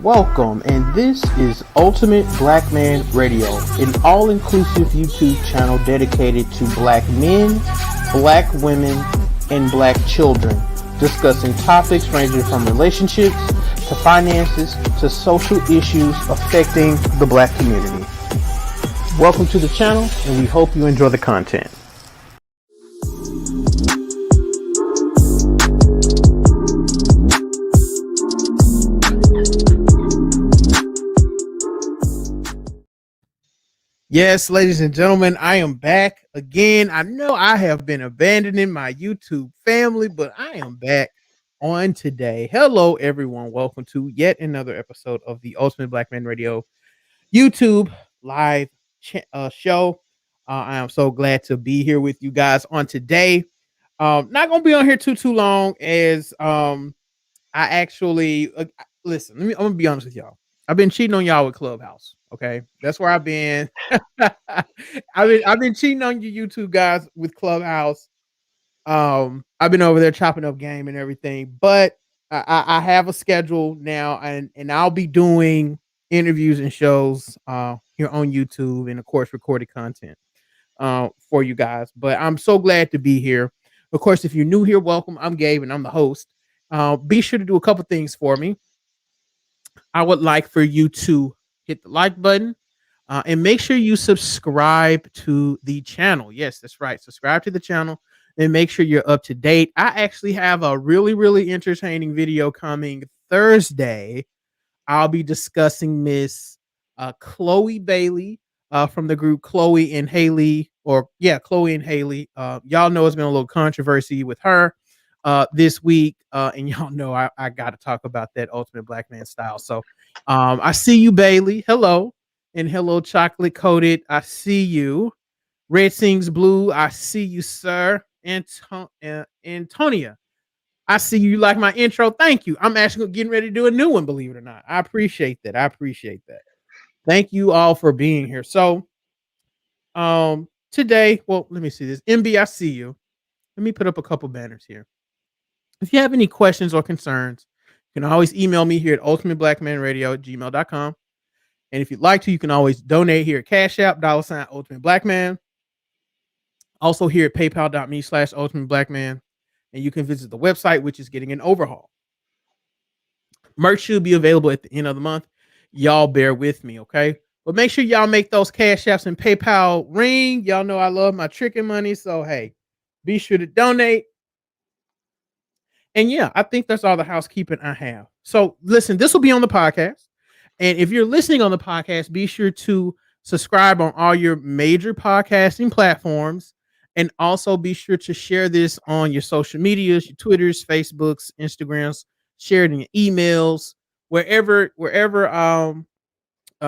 Welcome, and this is Ultimate Blackman Radio, an all-inclusive YouTube channel dedicated to black men, black women, and black children, discussing topics ranging from relationships to finances to social issues affecting the black community. Welcome to the channel, and we hope you enjoy the content. Yes, ladies and gentlemen, I am back again. I know I have been abandoning my YouTube family, but I am back on today. Hello, everyone. Welcome to yet another episode of the Ultimate Blackman Radio YouTube live show. I am so glad to be here with you guys on today. Not gonna be on here too long, as I actually listen. I'm gonna be honest with y'all. I've been cheating on y'all with Clubhouse. Okay, that's where I've been. I've been cheating on you YouTube guys with Clubhouse. I've been over there chopping up game and everything, but I have a schedule now, and I'll be doing interviews and shows here on YouTube, and of course recorded content for you guys. But I'm so glad to be here. Of course, if you're new here, welcome. I'm Gabe, and I'm the host. Be sure to do a couple things for me. I would like for you to hit the like button and make sure you subscribe to the channel. Yes, that's right. Subscribe to the channel and make sure you're up to date. I actually have a really entertaining video coming Thursday. I'll be discussing Miss Chloe Bailey from the group Chloe and Haley or yeah, Chloe and Haley. Y'all know it's been a little controversy with her this week, and y'all know I got to talk about that Ultimate Black Man style. So I see you, Bailey. Hello, and hello, chocolate coated. I see you. Red Sings Blue. I see you, sir. Antonia. I see you like my intro. Thank you. I'm actually getting ready to do a new one, believe it or not. I appreciate that. I appreciate that. Thank you all for being here. So, today, well, let me see this. MB, I see you. Let me put up a couple banners here. If you have any questions or concerns, you can always email me here at ultimateblackmanradio@gmail.com. And if you'd like to, you can always donate here at Cash App, $ Ultimate Black Man. Also here at paypal.me/Ultimate Black Man. And you can visit the website, which is getting an overhaul. Merch should be available at the end of the month. Y'all bear with me, okay? But make sure y'all make those Cash Apps and PayPal ring. Y'all know I love my tricking money. So, hey, be sure to donate. And yeah, I think that's all the housekeeping I have. So listen, this will be on the podcast. And if you're listening on the podcast, be sure to subscribe on all your major podcasting platforms. And also be sure to share this on your social medias, your Twitters, Facebooks, Instagrams, share it in your emails, wherever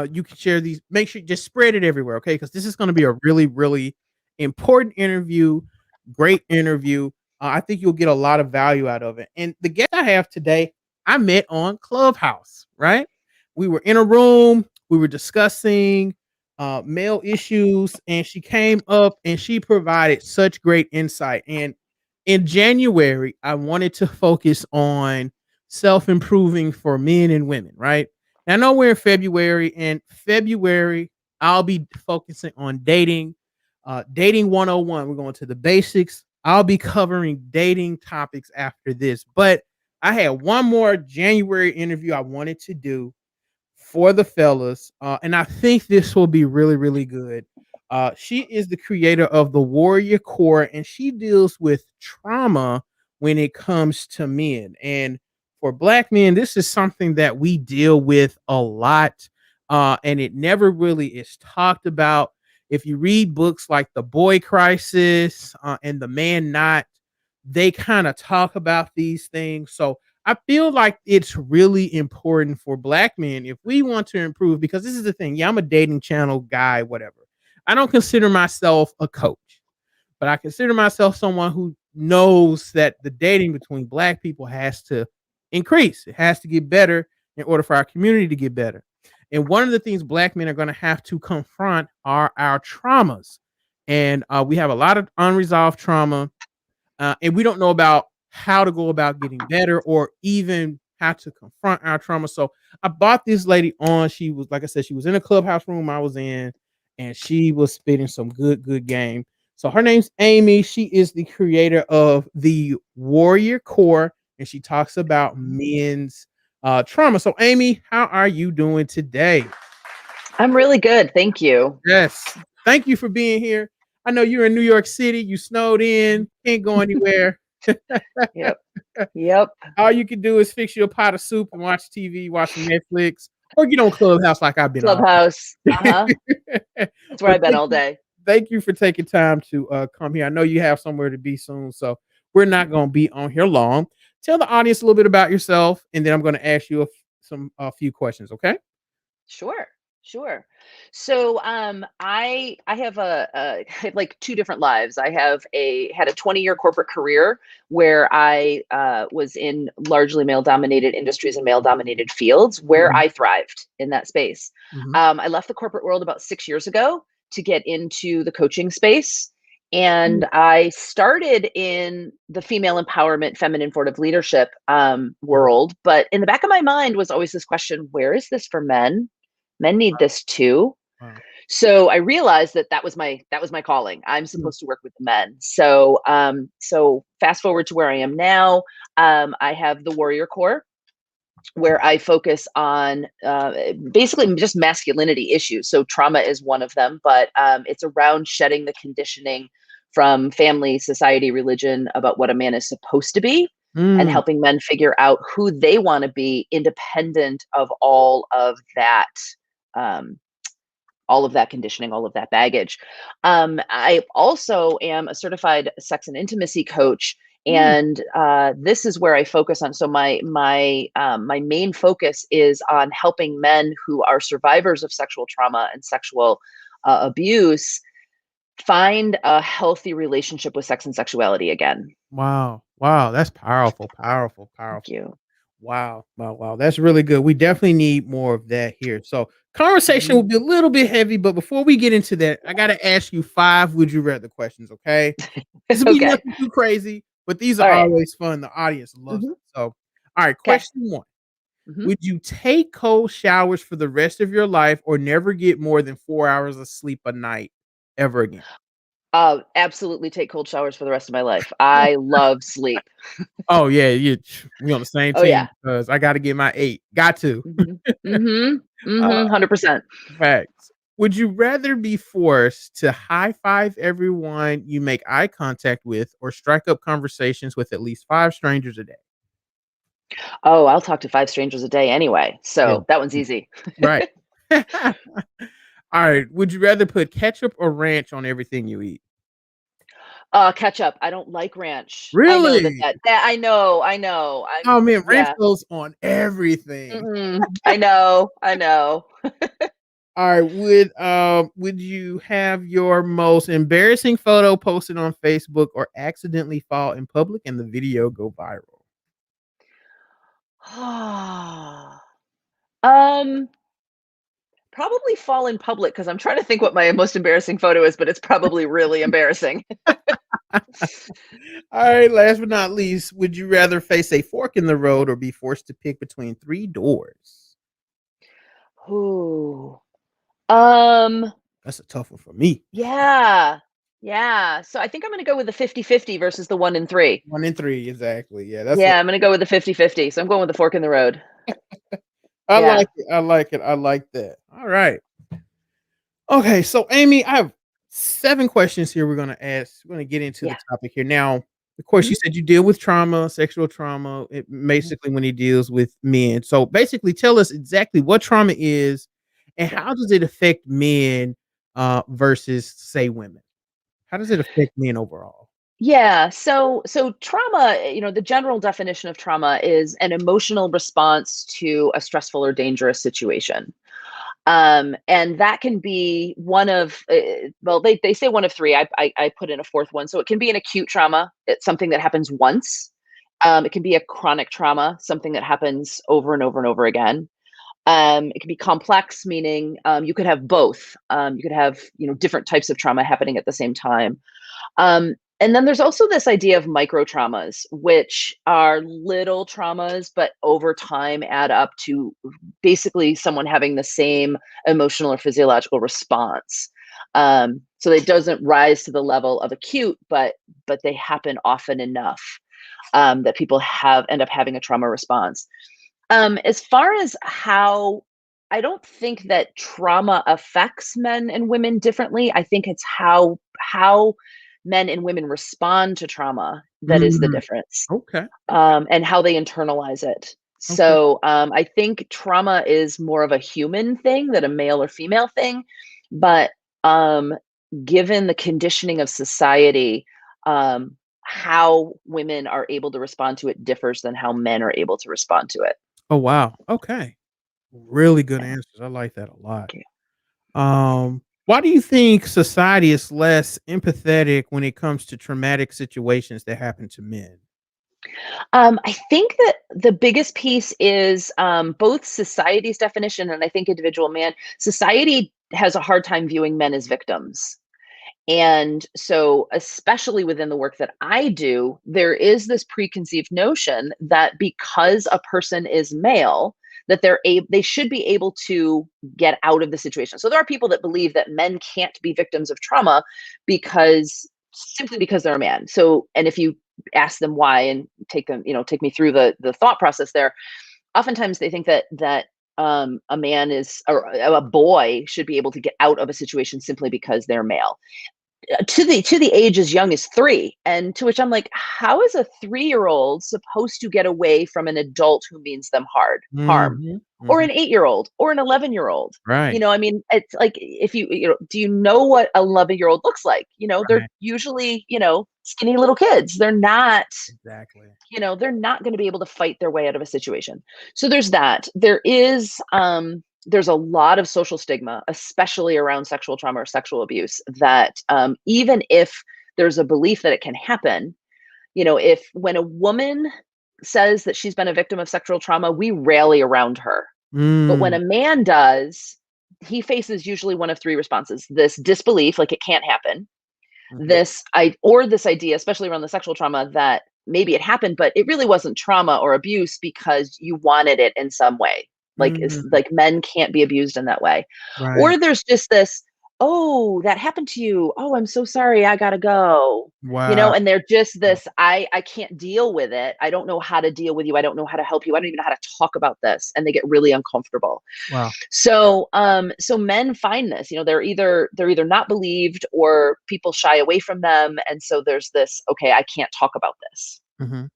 you can share these. Make sure you just spread it everywhere, okay? Because this is going to be a really, really important interview, great interview. I think you'll get a lot of value out of it. And the guest I have today, I met on Clubhouse, right? We were in a room, we were discussing male issues, and she came up and she provided such great insight. And in January, I wanted to focus on self improving for men and women, right? Now, I know we're in February, and February, I'll be focusing on dating, dating 101. We're going to the basics. I'll be covering dating topics after this, but I had one more January interview I wanted to do for the fellas, and I think this will be really, really good. She is the creator of the Warrior Core, and she deals with trauma when it comes to men. And for Black men, this is something that we deal with a lot, and it never really is talked about. If you read books like The Boy Crisis and The Man Not, they kind of talk about these things. So I feel like it's really important for Black men if we want to improve, because this is the thing. Yeah, I'm a dating channel guy, whatever. I don't consider myself a coach, but I consider myself someone who knows that the dating between Black people has to increase. It has to get better in order for our community to get better. And one of the things Black men are going to have to confront are our traumas. And we have a lot of unresolved trauma, and we don't know about how to go about getting better or even how to confront our trauma. So I brought this lady on. She was, like I said, she was in a clubhouse room I was in, and she was spitting some good game. So her name's Amy. She is the creator of the Warrior Core, and she talks about men's trauma. So Amy, how are you doing today? I'm really good. Thank you. Yes. Thank you for being here. I know you're in New York City. You snowed in, can't go anywhere. Yep. Yep. All you can do is fix you a pot of soup and watch TV, watch some Netflix, or get on Clubhouse like I've been on. Clubhouse. That's where I've been all day. Thank you for taking time to come here. I know you have somewhere to be soon, so we're not going to be on here long. Tell the audience a little bit about yourself, and then I'm going to ask you a few questions, okay? Sure. Sure. So I have I have like two different lives. I have had a 20-year corporate career where I was in largely male dominated industries and male dominated fields where I thrived in that space. I left the corporate world about 6 years ago to get into the coaching space. And I started in the female empowerment, feminine forward leadership world. But in the back of my mind was always this question: where is this for men? Men need this too. Wow. So I realized that was my calling. I'm supposed to work with the men. So so fast forward to where I am now. I have the Warrior Core, where I focus on basically just masculinity issues. So trauma is one of them, but it's around shedding the conditioning from family, society, religion about what a man is supposed to be, and helping men figure out who they want to be independent of all of that all of that conditioning, all of that baggage. I also am a certified sex and intimacy coach, Mm, and this is where I focus on. So my main focus is on helping men who are survivors of sexual trauma and sexual abuse find a healthy relationship with sex and sexuality again. wow. Wow, that's powerful, powerful, Thank powerful. you. Wow, wow, wow. That's really good. We definitely need more of that here. So, conversation will Mhm. be a little bit heavy, but before we get into that, I got to ask you 5 would you rather questions, okay? This will be Okay. nothing too crazy, but these are All right. always fun. The audience loves Mhm. it. So, all right, Okay. question 1. Mhm. Would you take cold showers for the rest of your life or never get more than 4 hours of sleep a night ever again? Absolutely take cold showers for the rest of my life. I love sleep. Oh, yeah, we on the same Oh, team yeah. because I gotta get my 8. Got to. Mhm. Mhm. Uh, Mhm. 100%. Facts. Would you rather be forced to high five everyone you make eye contact with or strike up conversations with at least 5 strangers a day? Oh, I'll talk to 5 strangers a day anyway, Yeah. so that one's Mm, easy. right. Alright, would you rather put ketchup or ranch on everything you eat? Ketchup, I don't like ranch. I know that Really? I know, Oh, man, ranch yeah. goes on everything. I know, I know. Alright, would you have your most embarrassing photo posted on Facebook or accidentally fall in public and the video go viral? Um, Probably fall in public because 'cause I'm trying to think what my most embarrassing photo is, but it's probably really embarrassing. All right, last but not least, would you rather face a fork in the road or be forced to pick between 3 doors? Ooh. Um, That's a tough one for me. yeah. Yeah, so I think I'm gonna go with the 50-50 versus the 1 and 3. 1 and 3, exactly. Yeah, that's a Yeah, I'm gonna go with the 50-50, so I'm going with the fork in the road. I Yeah. like it, I like it, I like that. All right. Okay, so Amy, I have 7 questions here we're gonna ask. We're gonna get into the Yeah. topic here. Now, of course, Mhm, you said you deal with trauma, sexual trauma, it mhm. basically when he deals with men. So, basically, tell us exactly what trauma is and Yeah. how does it affect men, versus, say, women? How does it affect men overall? Yeah, so trauma, the general definition of trauma is an emotional response to a stressful or dangerous situation. And that can be one of, well, they say one of three. I put in a fourth one. So it can be an acute trauma. It's something that happens once. It can be a chronic trauma, something that happens over and over and over again. It can be complex, meaning you could have both. You could have, different types of trauma happening at the same time. And then there's also this idea of micro traumas, which are little traumas, but over time add up to basically someone having the same emotional or physiological response. So it doesn't rise to the level of acute, but they happen often enough that people have end up having a trauma response. As far as how I don't think that trauma affects men and women differently. I think it's how men and women respond to trauma that is the Mm, difference, okay, okay, and how they internalize it. okay. So I think trauma is more of a human thing than a male or female thing, but um, given the conditioning of society, how women are able to respond to it differs than how men are able to respond to it. Oh, wow, okay. Really good Yeah. answers, I like that a lot. Okay. Why do you think society is less empathetic when it comes to traumatic situations that happen to men? I think that the biggest piece is both society's definition and I think individual man. Society has a hard time viewing men as victims. And so, especially within the work that I do, there is this preconceived notion that because a person is male, that they should be able to get out of the situation. So there are people that believe that men can't be victims of trauma because simply because they're a man. So, and if you ask them why and take me through the thought process there, oftentimes they think that a man is or a boy should be able to get out of a situation simply because they're male. to the age as young as 3, and to which I'm like, how is a 3-year-old supposed to get away from an adult who means them harm? Mhm, Or mhm. an 8-year-old or an 11-year-old? You Right, know, I mean, it's like, if do you know what a 11-year-old looks like? They're right, usually, skinny little kids. They're not, exactly. they're not going to be able to fight their way out of a situation. So there's that. There's a lot of social stigma, especially around sexual trauma or sexual abuse, that even if there's a belief that it can happen, if when a woman says that she's been a victim of sexual trauma, we rally around her. But when Mm, a man does, he faces usually one of three responses: this disbelief, like it can't happen; mhm, this idea, especially around the sexual trauma, that maybe it happened, but it really wasn't trauma or abuse because you wanted it in some way. Like, mm, like men can't be abused in that way. right. Or there's just this, oh, that happened to you. Oh, I'm so sorry. I gotta go. Wow, And they're just this, I can't deal with it. I don't know how to deal with you. I don't know how to help you. I don't even know how to talk about this. And they get really uncomfortable. wow. So men find this, they're either not believed or people shy away from them. And so there's this, okay, I can't talk about this. Mhm.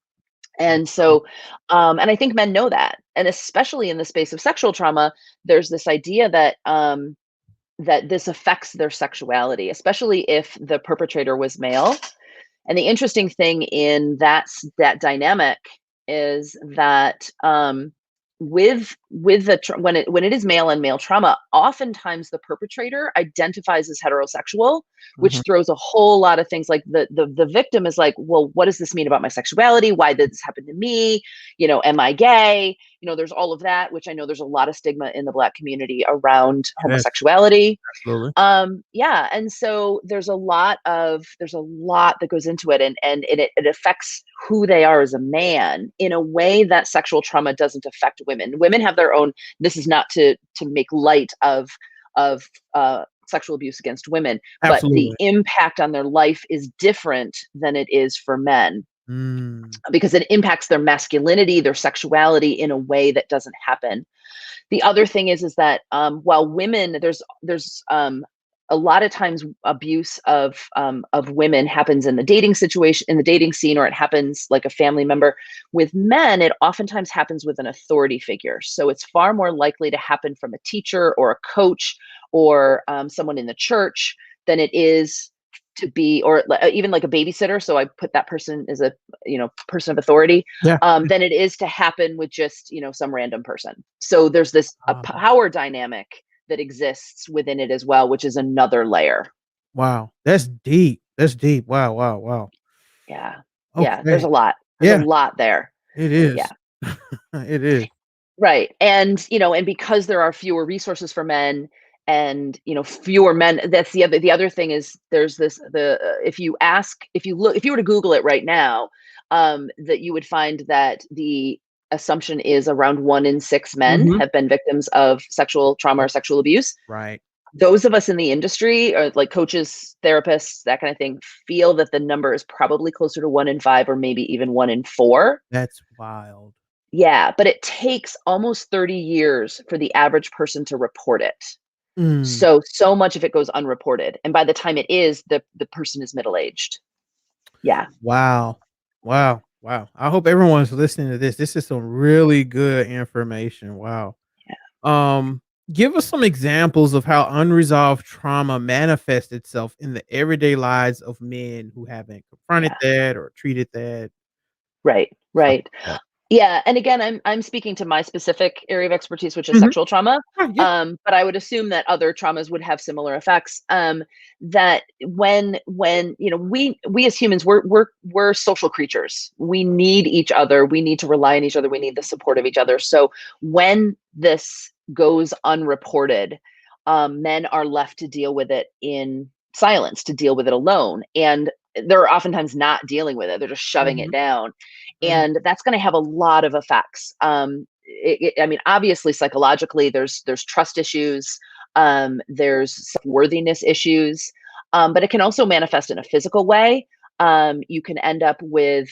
And Wow. so, and I think men know that. And especially in the space of sexual trauma, there's this idea that this affects their sexuality, especially if the perpetrator was male. And the interesting thing in that dynamic is that, with when it is male and male trauma, oftentimes the perpetrator identifies as heterosexual, which Mhm, throws a whole lot of things. Like the victim is like, well, what does this mean about my sexuality? Why did this happen to me? Am I gay? There's all of that, which I know there's a lot of stigma in the Black community around yes, homosexuality. absolutely. Yeah, and so there's a lot that goes into it, and it affects who they are as a man in a way that sexual trauma doesn't affect women. Women have their own. This is not to make light of sexual abuse against women, but the Absolutely. impact on their life is different than it is for men, Mm, because it impacts their masculinity, their sexuality in a way that doesn't happen. The other thing is that, while women, there's a lot of times abuse of women happens in the dating situation, in the dating scene, or it happens like a family member. With men, it oftentimes happens with an authority figure. So it's far more likely to happen from a teacher or a coach, or someone in the church, than it is to be, or even like a babysitter. So I put that person as a person of authority, yeah. than it is to happen with just some random person. So there's this a Wow. power dynamic that exists within it as well, which is another layer. Wow. That's deep. That's deep. Wow, wow, wow. Yeah. Yeah, there's Okay. a lot. There's a Yeah, lot there. it Yeah. is. It is. Right. And because there are fewer resources for men, and fewer men, that's the other thing is, there's this the if you were to Google it right now, that you would find that the assumption is around 1 in 6 men Mhm. have been victims of sexual trauma or sexual abuse. Right. Those of us in the industry, or like coaches, therapists, that kind of thing, feel that the number is probably closer to 1 in 5, or maybe even 1 in 4. That's wild. Yeah, but it takes almost 30 years for the average person to report it. Mm. So much of it goes unreported, and by the time it is, the person is middle-aged. Yeah. Wow. Wow. Wow. I hope everyone's listening to this. This is some really good information. Wow. Yeah. Um, give us some examples of how unresolved trauma manifests itself in the everyday lives of men who haven't confronted Yeah. that or treated that, Right, stuff right. like that. Yeah, and again, I'm speaking to my specific area of expertise, which is Mhm. sexual trauma. Oh, yeah. But I would assume that other traumas would have similar effects. That when we as humans, we're social creatures. We need each other. We need to rely on each other. We need the support of each other. So when this goes unreported, men are left to deal with it in silence, to deal with it alone, and they're oftentimes not dealing with it. They're just shoving it Mhm. down, Mhm. and that's going to have a lot of effects. I mean, obviously, psychologically, there's trust issues, there's self-worthiness issues, but it can also manifest in a physical way. You can end up with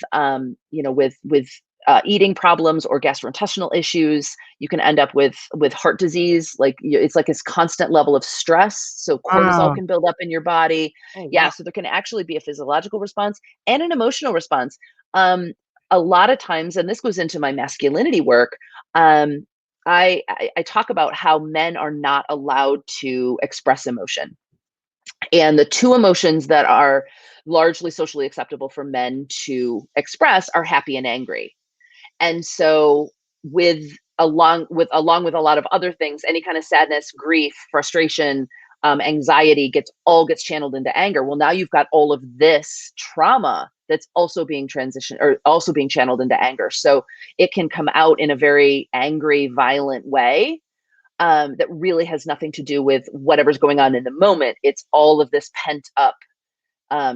eating problems or gastrointestinal issues. You can end up with heart disease. Like it's like this constant level of stress. So cortisol Wow. can build up in your body. Oh, Yeah. wow. So there can actually be a physiological response and an emotional response. Um, a lot of times, and this goes into my masculinity work. Um, I talk about how men are not allowed to express emotion, and the two emotions that are largely socially acceptable for men to express are happy and angry. And so with along with a lot of other things, any kind of sadness, grief, frustration, anxiety gets channeled into anger. Well, now you've got all of this trauma that's also being transitioned or also being channeled into anger. So it can come out in a very angry, violent way, that really has nothing to do with whatever's going on in the moment. It's all of this pent up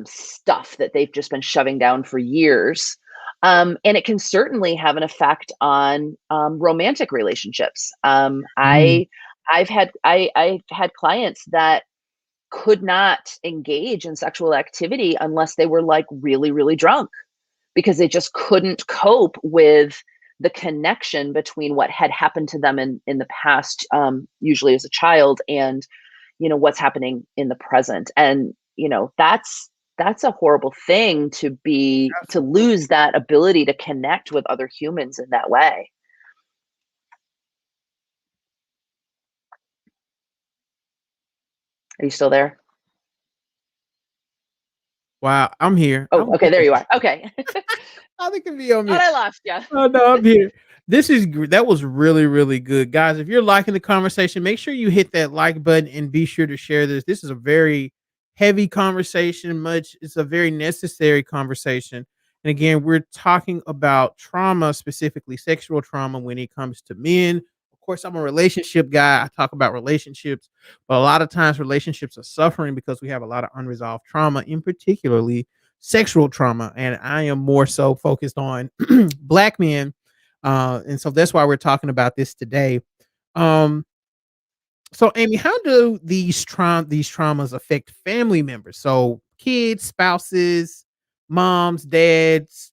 stuff that they've just been shoving down for years. And it can certainly have an effect on romantic relationships. Mm. I've had clients that could not engage in sexual activity unless they were like really, really drunk, because they just couldn't cope with the connection between what had happened to them in the past, usually as a child, and what's happening in the present. And that's a horrible thing to Absolutely. lose that ability to connect with other humans in that way. Are you still there? Wow. I'm here. Oh, I'm okay, there here. you are. Okay. I think it be on Thought mute. I lost you. Oh, no, I'm here. That was really, really good. Guys, if you're liking the conversation, make sure you hit that like button and be sure to share this. This is a very heavy conversation, it's a very necessary conversation. And again, we're talking about trauma, specifically sexual trauma when it comes to men. Of course, I'm a relationship guy. I talk about relationships, but a lot of times relationships are suffering because we have a lot of unresolved trauma, in particularly sexual trauma. And I am more so focused on black men, and so that's why we're talking about this today. Um, so Amy, how do these traumas affect family members? So kids, spouses, moms, dads,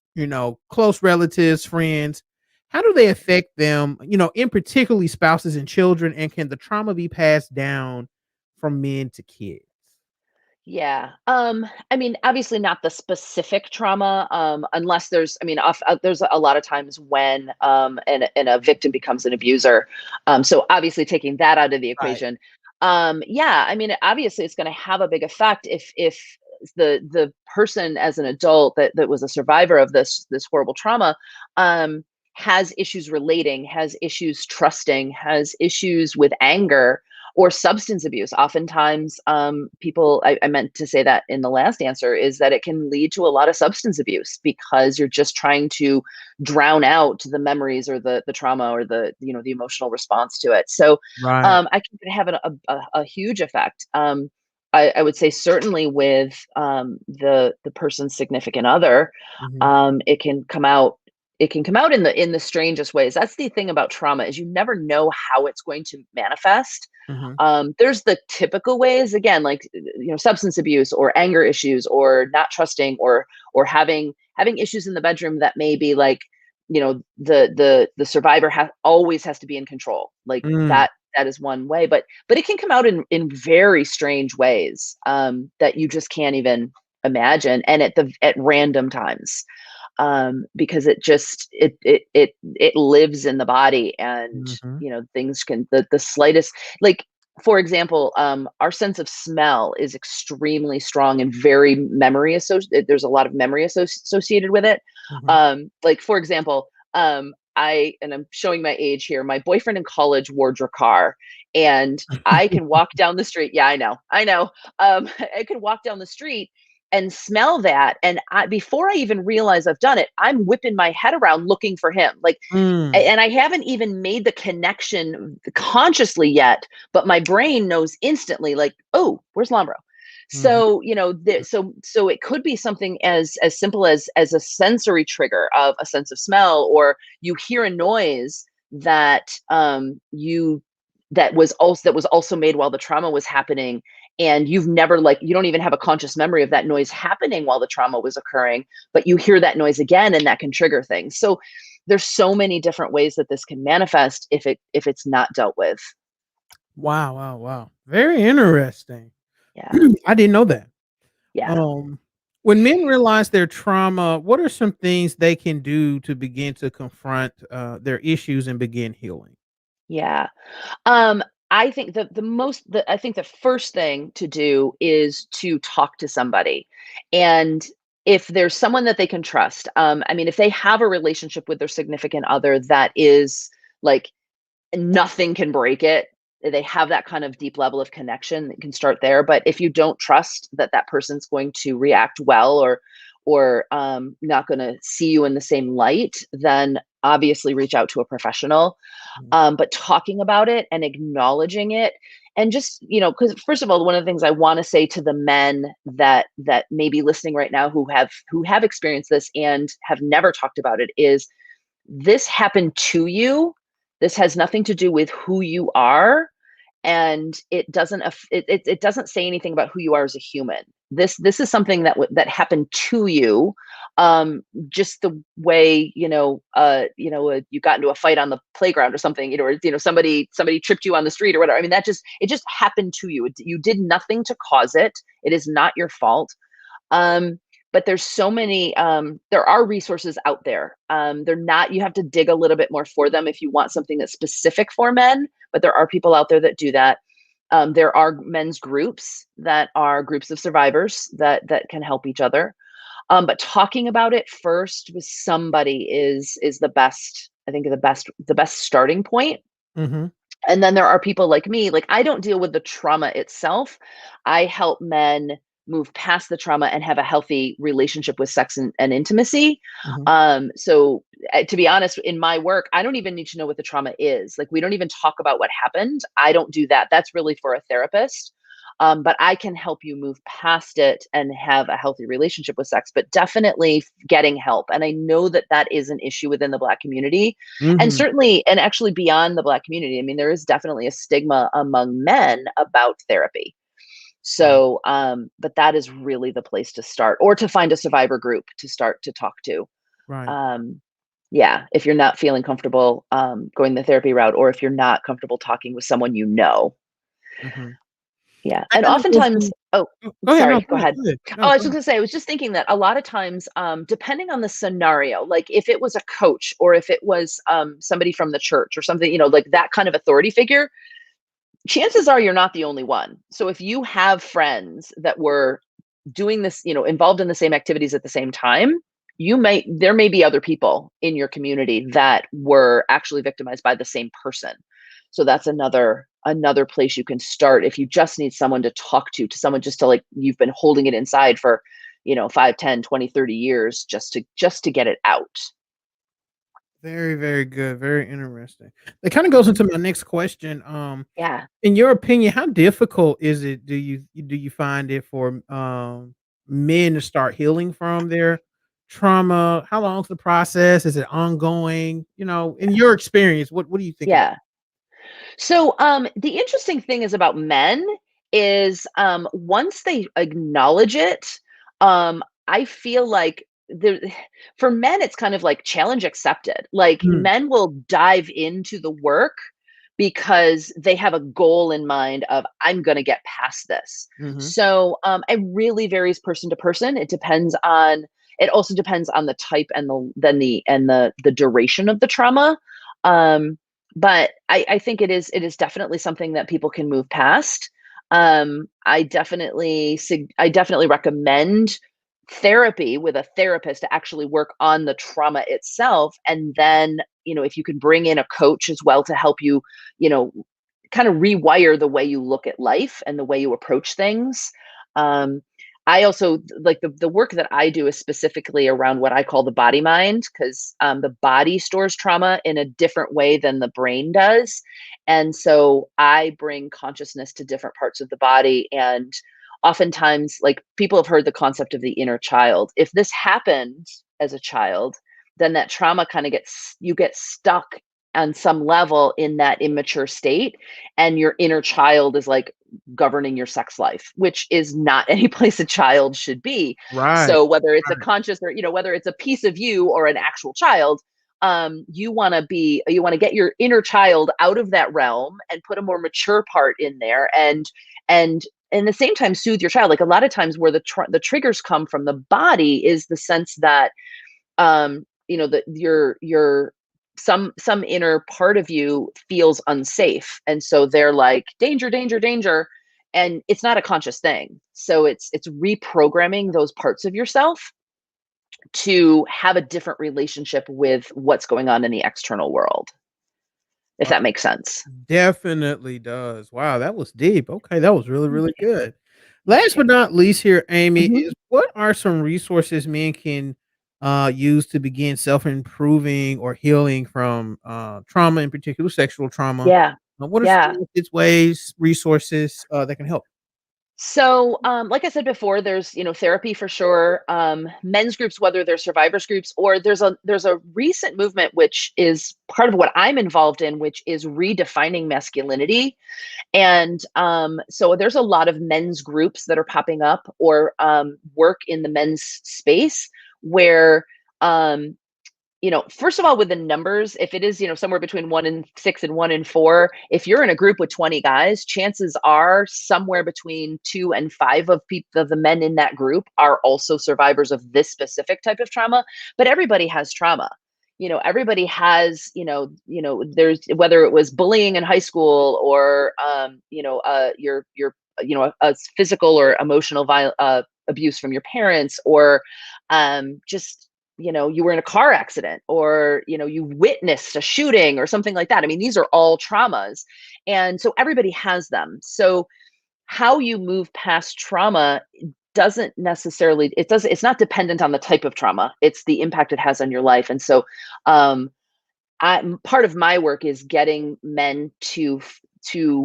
close relatives, friends. How do they affect them? In particularly spouses and children, and can the trauma be passed down from men to kids? Yeah. I mean, obviously not the specific trauma, unless there's a lot of times when and a victim becomes an abuser. So obviously taking that out of the Right. equation. Yeah, I mean, obviously it's going to have a big effect if the person as an adult that was a survivor of this horrible trauma, has issues relating, has issues trusting, has issues with anger or substance abuse. Oftentimes, I meant to say that in the last answer, is that it can lead to a lot of substance abuse because you're just trying to drown out the memories or the trauma or the emotional response to it. So Right. I can have a huge effect. I would say certainly with the person's significant other, Hmm. it can come out. It can come out in the strangest ways. That's the thing about trauma, is you never know how it's going to manifest. Hmm. There's the typical ways, again, like substance abuse or anger issues or not trusting or having issues in the bedroom that may be like, the survivor always has to be in control. Like Mm. that is one way, but it can come out in very strange ways, that you just can't even imagine, and at random times, because it lives in the body, and Mhm. things can the slightest, like, for example, our sense of smell is extremely strong and very memory associated. There's a lot of memory associated with it. Mhm. Like, for example, I'm showing my age here. My boyfriend in college wore Dracar, and I can walk down the street. Yeah, I know. I can walk down the street and smell that, and before I even realize I've done it, I'm whipping my head around looking for him, like, Mm. and I haven't even made the connection consciously yet, but my brain knows instantly, like, oh, where's Lombro? Mhm. So so it could be something as simple as a sensory trigger of a sense of smell, or you hear a noise that you that was also made while the trauma was happening, and you've never, like, you don't even have a conscious memory of that noise happening while the trauma was occurring, but you hear that noise again, and that can trigger things. So there's so many different ways that this can manifest if it's not dealt with. Wow, wow, wow. Very interesting. Yeah. I didn't know that. Yeah. Um, when men realize their trauma, what are some things they can do to begin to confront their issues and begin healing? Yeah. Um, I think I think the first thing to do is to talk to somebody. And if there's someone that they can trust, I mean, if they have a relationship with their significant other that is like nothing can break it, they have that kind of deep level of connection, that can start there. But if you don't trust that that person's going to react well, or not going to see you in the same light, then obviously reach out to a professional. Mhm, But talking about it and acknowledging it, and just, because first of all, one of the things I want to say to the men that may be listening right now, who have experienced this and have never talked about it, is this happened to you. This has nothing to do with who you are, and it doesn't say anything about who you are as a human. This is something that happened to you, just the way, you got into a fight on the playground or something, or somebody tripped you on the street or whatever. I mean, it just happened to you. You did nothing to cause it. It is not your fault. um, but there's so many, there are resources out there. They're not, you have to dig a little bit more for them if you want something that's specific for men, but there are people out there that do that. There are men's groups that are groups of survivors that can help each other. But talking about it first with somebody is the best, I think, the best starting point. mhm, And then there are people like me, like, I don't deal with the trauma itself. I help men move past the trauma and have a healthy relationship with sex and intimacy. mhm. So to be honest, in my work, I don't even need to know what the trauma is. Like, we don't even talk about what happened. I don't do that. That's really for a therapist. But I can help you move past it and have a healthy relationship with sex, but definitely getting help. And I know that that is an issue within the Black community, and Mhm. certainly, and actually beyond the Black community. I mean, there is definitely a stigma among men about therapy. Right. But that is really the place to start, or to find a survivor group to start to talk to. Right. Um, yeah, if you're not feeling comfortable going the therapy route, or if you're not comfortable talking with someone you know. Mhm. Yeah, That and kinda goes oftentimes, in. oh, Go ahead, no, sorry, go go ahead, ahead. go ahead. Oh, No, I go was just ahead. gonna say, I was just thinking that a lot of times, depending on the scenario, like if it was a coach, or if it was somebody from the church or something, like that kind of authority figure, chances are you're not the only one. So if you have friends that were doing this, involved in the same activities at the same time, there may be other people in your community that were actually victimized by the same person. So that's another place you can start if you just need someone to talk to someone, just to, like, you've been holding it inside for, 5, 10, 20, 30 years, just to get it out. Very, very good, very interesting. That kinda goes Mhm. into my next question. Yeah. In your opinion, how difficult is it, do you find it for, men to start healing from their trauma? How long is the process? Is it ongoing? In your experience, what do you think about? Yeah. So, the interesting thing is about men is, once they acknowledge it, I feel like there for men, it's kind of like challenge accepted. Like, Mm, men will dive into the work because they have a goal in mind of, I'm going to get past this. mhm, So, it really varies person to person. It also depends on the type and the duration of the trauma. Um, but I think it is definitely something that people can move past. I definitely recommend therapy with a therapist to actually work on the trauma itself, and then, if you can bring in a coach as well to help you, you know kind of rewire the way you look at life and the way you approach things. um, I also like the work that I do is specifically around what I call the body mind, because the body stores trauma in a different way than the brain does. And so I bring consciousness to different parts of the body. And oftentimes, like, people have heard the concept of the inner child. If this happened as a child, then that trauma kind of you get stuck on some level in that immature state, and your inner child is like governing your sex life, which is not any place a child should be. right, So whether it's a right, conscious, or, whether it's a piece of you or an actual child, You want to get your inner child out of that realm and put a more mature part in there, and and the same time soothe your child. Like a lot of times where the triggers come from the body is the sense that that your some inner part of you feels unsafe, and so they're like danger, danger, danger, and it's not a conscious thing. So it's reprogramming those parts of yourself to have a different relationship with what's going on in the external world, if Wow, that makes sense. definitely does. Wow, that was deep. Okay, that was really, Thank really you. good. Thank Last you. but not least here, Amy, Mhm. is what are some resources men can use to begin self-improving or healing from trauma, in particular sexual trauma? Yeah. What are some Yeah. methods, ways, resources that can help? So, like I said before, there's therapy for sure. Men's groups, whether they're survivors groups or there's a recent movement which is part of what I'm involved in, which is redefining masculinity. And so there's a lot of men's groups that are popping up or work in the men's space where um, first of all, with the numbers, if it is, somewhere between 1 and 6 and 1 and 4, if you're in a group with 20 guys, chances are somewhere between 2 and 5 of the men in that group are also survivors of this specific type of trauma. But everybody has trauma. Everybody has, there's whether it was bullying in high school or, your, a physical or emotional abuse from your parents, or just you were in a car accident, or you witnessed a shooting or something like that. I mean, these are all traumas, and so everybody has them. So how you move past trauma doesn't necessarily it's not dependent on the type of trauma, it's the impact it has on your life. And so um part of my work is getting men to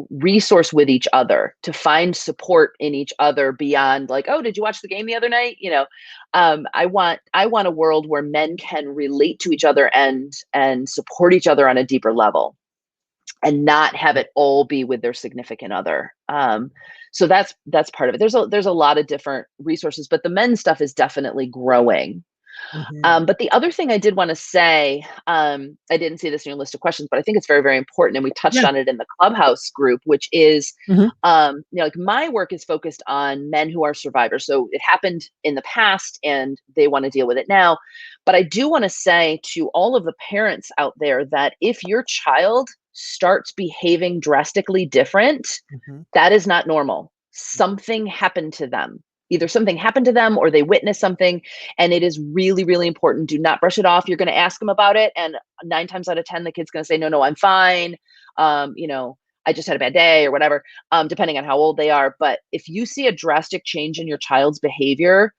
resource with each other, to find support in each other beyond like, oh, did you watch the game the other night? I want a world where men can relate to each other and support each other on a deeper level, and not have it all be with their significant other. So that's part of it. There's a lot of different resources, but the men's stuff is definitely growing. Mhm. But the other thing I did want to say, I didn't see this in your list of questions, but I think it's very, very important. And we touched Yeah. on it in the Clubhouse group, which is, Mhm. like my work is focused on men who are survivors. So it happened in the past and they want to deal with it now. But I do want to say to all of the parents out there that if your child starts behaving drastically different, Mhm. that is not normal. Something happened to them. Either something happened to them or they witnessed something, and it is really, really important. Do not brush it off. You're going to ask them about it, and 9 times out of 10, the kid's going to say, "No, no, I'm fine. I just had a bad day," or whatever, depending on how old they are. But if you see a drastic change in your child's behavior,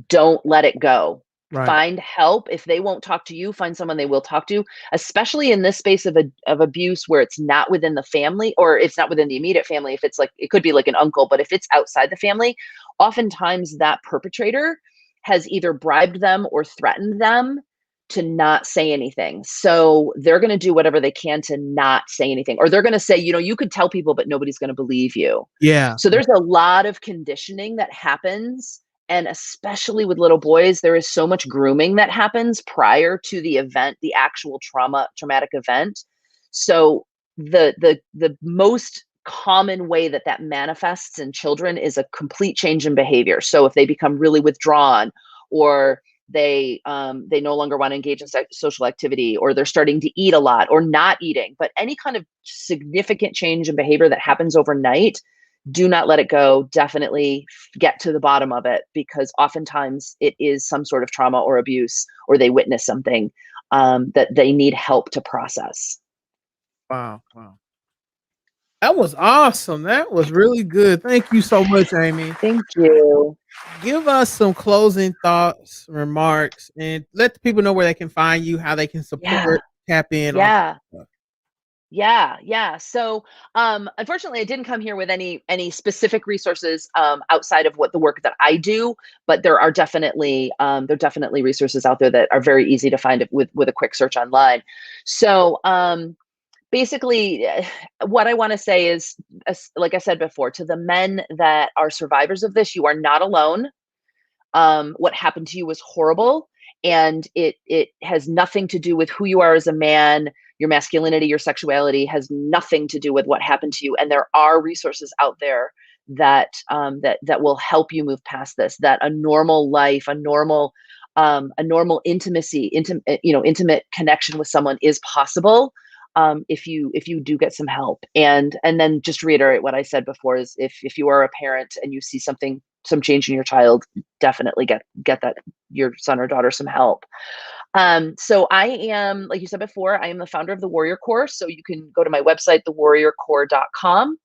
don't let it go. Right. Find help. If they won't talk to you, find someone they will talk to, especially in this space of abuse where it's not within the family, or it's not within the immediate family. If it's like, it could be like an uncle, but if it's outside the family, oftentimes that perpetrator has either bribed them or threatened them to not say anything. So they're going to do whatever they can to not say anything. Or they're going to say, you could tell people, but nobody's going to believe you. Yeah. So there's a lot of conditioning that happens, and especially with little boys, there is so much grooming that happens prior to the event, the actual traumatic event. So the most common way that that manifests in children is a complete change in behavior. So if they become really withdrawn, or they no longer want to engage in social activity, or they're starting to eat a lot or not eating, but any kind of significant change in behavior that happens overnight, do not let it go. Definitely get to the bottom of it, because oftentimes it is some sort of trauma or abuse, or they witness something that they need help to process. Wow. Wow. That was awesome. That was really good. Thank you so much, Amy. Thank you. Give us some closing thoughts, remarks, and let the people know where they can find you, how they can Yeah. support, tap in, all Yeah. that stuff. Yeah, yeah. So, unfortunately, I didn't come here with any specific resources outside of what the work that I do, but there are definitely resources out there that are very easy to find with a quick search online. So, basically, what I want to say is, like I said before, to the men that are survivors of this, you are not alone. What happened to you was horrible, and it has nothing to do with who you are as a man. Your masculinity, your sexuality has nothing to do with what happened to you. And there are resources out there that that will help you move past this. That a normal life, a normal intimate connection with someone is possible, if you do get some help. And then just reiterate what I said before is if you are a parent and you see some change in your child, definitely get that your son or daughter some help. So I am, like you said before, I am the founder of the Warrior Core. So you can go to my website, thewarriorcore.com.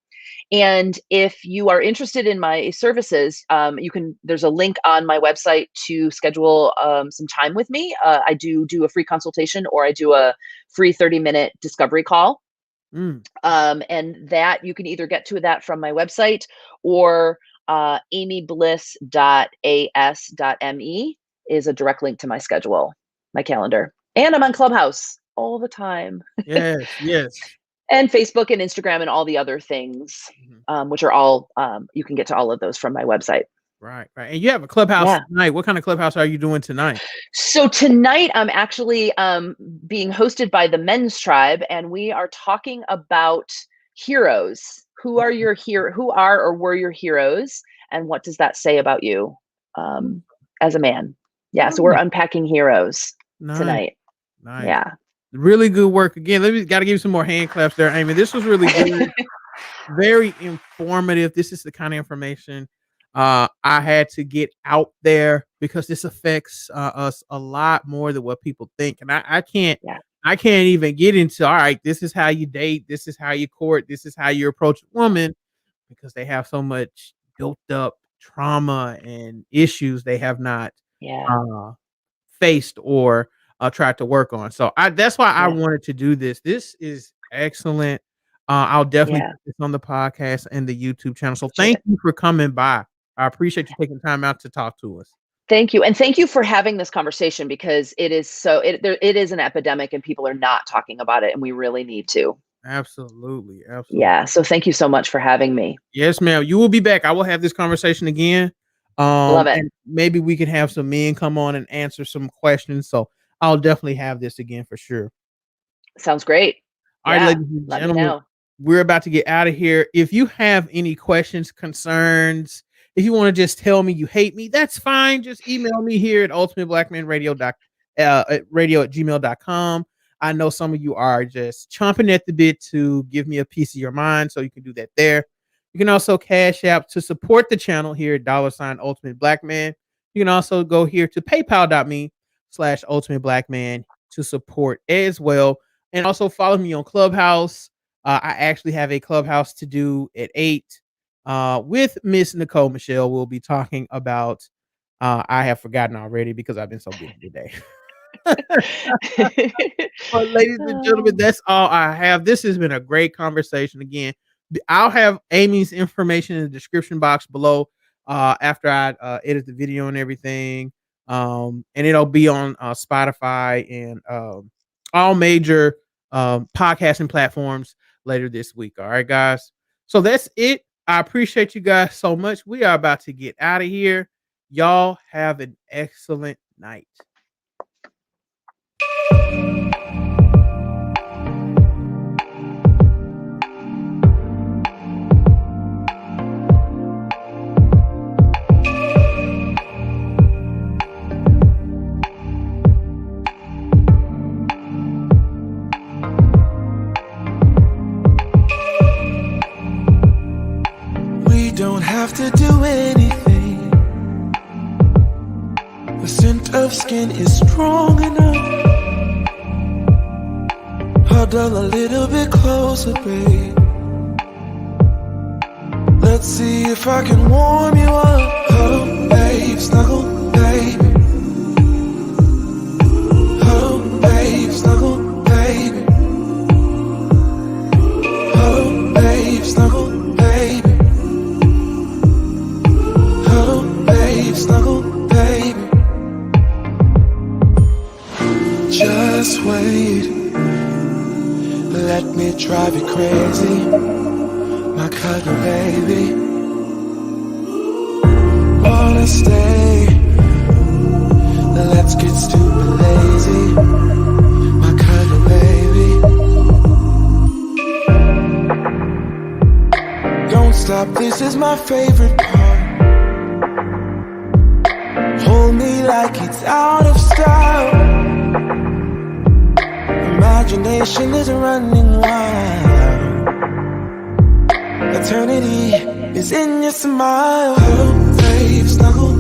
And if you are interested in my services, there's a link on my website to schedule some time with me. I do a free consultation, or I do a free 30-minute discovery call. Mm. And that you can either get to that from my website, or amybliss.as.me is a direct link to my schedule, my calendar. And I'm on Clubhouse all the time. Yes, yes. And Facebook and Instagram and all the other things, Mhm. which are all, you can get to all of those from my website. Right, right. And you have a clubhouse Yeah. tonight. What kind of clubhouse are you doing tonight? So tonight I'm actually being hosted by the Men's Tribe, and we are talking about heroes. Who are or were your heroes, and what does that say about you as a man? Yeah, so we're Oh, unpacking heroes nice, tonight. nice. Yeah. Really good work again. Gotta give you some more hand claps there, Amy. This was really good. Very informative. This is the kind of information I had to get out there, because this affects us a lot more than what people think. And Yeah. I can't even get into, all right, this is how you date, this is how you court, this is how you approach a woman, because they have so much built up trauma and issues they have not Yeah. uh, faced or tried to work on. So that's why I Yeah. wanted to do this. This is excellent. I'll definitely Yeah. put this on the podcast and the YouTube channel. So Sure. thank you for coming by. I appreciate you taking time out to talk to us. Thank you. And thank you for having this conversation, because it is an epidemic and people are not talking about it, and we really need to. Absolutely, absolutely. Yeah. So thank you so much for having me. Yes, ma'am. You will be back. I will have this conversation again. Love it. And maybe we can have some men come on and answer some questions. So I'll definitely have this again for sure. Sounds great. All right, Yeah. ladies and Let me gentlemen, know. we're about to get out of here. If you have any questions, concerns, if you want to just tell me you hate me, that's fine. Just email me here at ultimateblackmanradio@gmail.com. I know some of you are just chomping at the bit to give me a piece of your mind, so you can do that there. You can also cash app to support the channel here at $ultimateblackman. You can also go here to paypal.me/ultimateblackman to support as well. And also follow me on Clubhouse. I actually have a Clubhouse to do at 8 with Miss Nicole Michelle. We'll be talking about, I have forgotten already because I've been so busy today. Well, ladies and gentlemen, Um, that's all I have. This has been a great conversation. Again, I'll have Amy's information in the description box below after I edit the video and everything. And it'll be on Spotify and all major podcasting platforms later this week. All right, guys. So that's it. I appreciate you guys so much. We are about to get out of here. Y'all have an excellent night. We don't have to do anything. The scent of skin is strong enough. Huddle a little bit closer, babe. Let's see if I can warm you up. Huddle, babe, snuggle, baby. Huddle, babe, snuggle, baby. Huddle, babe, snuggle, baby. Huddle, babe, snuggle, baby. Just wait. Let me drive you crazy, my cuddle baby. Wanna stay, let's get stupid lazy. My kind of baby. Don't stop, this is my favorite part. Hold me like it's out of style. Imagination is running wild. Eternity is in your smile. Hello, babe, snuggle